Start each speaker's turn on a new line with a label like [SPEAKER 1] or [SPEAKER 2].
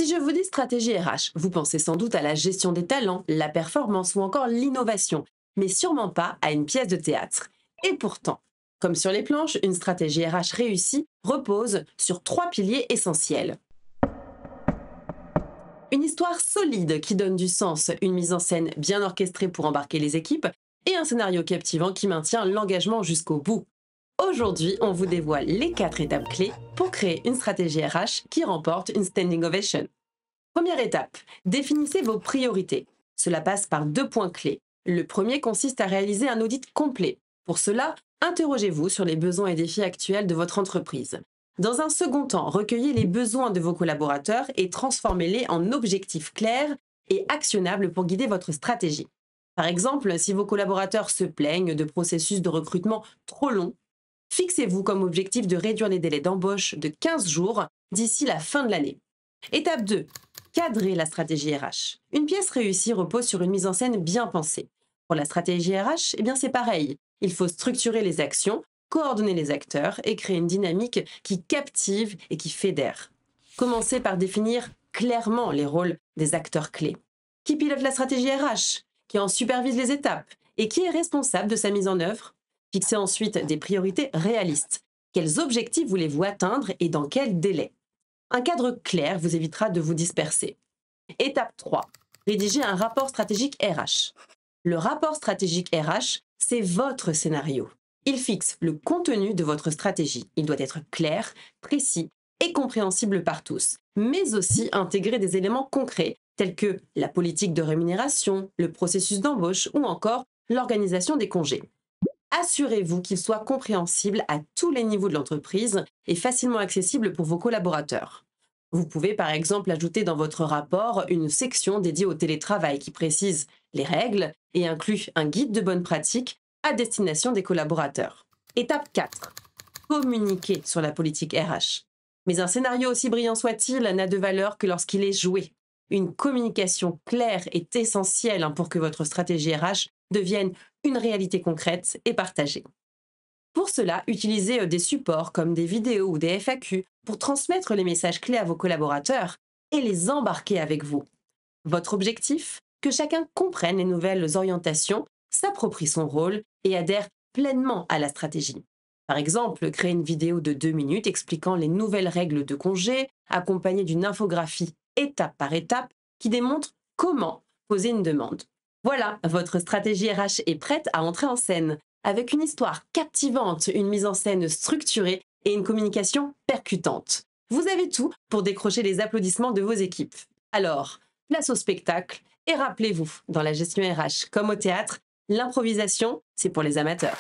[SPEAKER 1] Si je vous dis stratégie RH, vous pensez sans doute à la gestion des talents, la performance ou encore l'innovation, mais sûrement pas à une pièce de théâtre. Et pourtant, comme sur les planches, une stratégie RH réussie repose sur trois piliers essentiels. Une histoire solide qui donne du sens, une mise en scène bien orchestrée pour embarquer les équipes et un scénario captivant qui maintient l'engagement jusqu'au bout. Aujourd'hui, on vous dévoile les quatre étapes clés pour créer une stratégie RH qui remporte une standing ovation. Première étape, définissez vos priorités. Cela passe par deux points clés. Le premier consiste à réaliser un audit complet. Pour cela, interrogez-vous sur les besoins et défis actuels de votre entreprise. Dans un second temps, recueillez les besoins de vos collaborateurs et transformez-les en objectifs clairs et actionnables pour guider votre stratégie. Par exemple, si vos collaborateurs se plaignent de processus de recrutement trop longs, fixez-vous comme objectif de réduire les délais d'embauche de 15 jours d'ici la fin de l'année. Étape 2. Cadrer la stratégie RH. Une pièce réussie repose sur une mise en scène bien pensée. Pour la stratégie RH, c'est pareil. Il faut structurer les actions, coordonner les acteurs et créer une dynamique qui captive et qui fédère. Commencez par définir clairement les rôles des acteurs clés. Qui pilote la stratégie RH? Qui en supervise les étapes? Et qui est responsable de sa mise en œuvre? Fixez ensuite des priorités réalistes. Quels objectifs voulez-vous atteindre et dans quel délai? Un cadre clair vous évitera de vous disperser. Étape 3. Rédigez un rapport stratégique RH. Le rapport stratégique RH, c'est votre scénario. Il fixe le contenu de votre stratégie. Il doit être clair, précis et compréhensible par tous, mais aussi intégrer des éléments concrets tels que la politique de rémunération, le processus d'embauche ou encore l'organisation des congés. Assurez-vous qu'il soit compréhensible à tous les niveaux de l'entreprise et facilement accessible pour vos collaborateurs. Vous pouvez par exemple ajouter dans votre rapport une section dédiée au télétravail qui précise les règles et inclut un guide de bonne pratique à destination des collaborateurs. Étape 4. Communiquer sur la politique RH. Mais un scénario aussi brillant soit-il n'a de valeur que lorsqu'il est joué. Une communication claire est essentielle pour que votre stratégie RH devienne une réalité concrète et partagée. Pour cela, utilisez des supports comme des vidéos ou des FAQ pour transmettre les messages clés à vos collaborateurs et les embarquer avec vous. Votre objectif? Que chacun comprenne les nouvelles orientations, s'approprie son rôle et adhère pleinement à la stratégie. Par exemple, créer une vidéo de 2 minutes expliquant les nouvelles règles de congé, accompagnée d'une infographie étape par étape qui démontre comment poser une demande. Voilà, votre stratégie RH est prête à entrer en scène, avec une histoire captivante, une mise en scène structurée et une communication percutante. Vous avez tout pour décrocher les applaudissements de vos équipes. Alors, place au spectacle et rappelez-vous, dans la gestion RH comme au théâtre, l'improvisation, c'est pour les amateurs.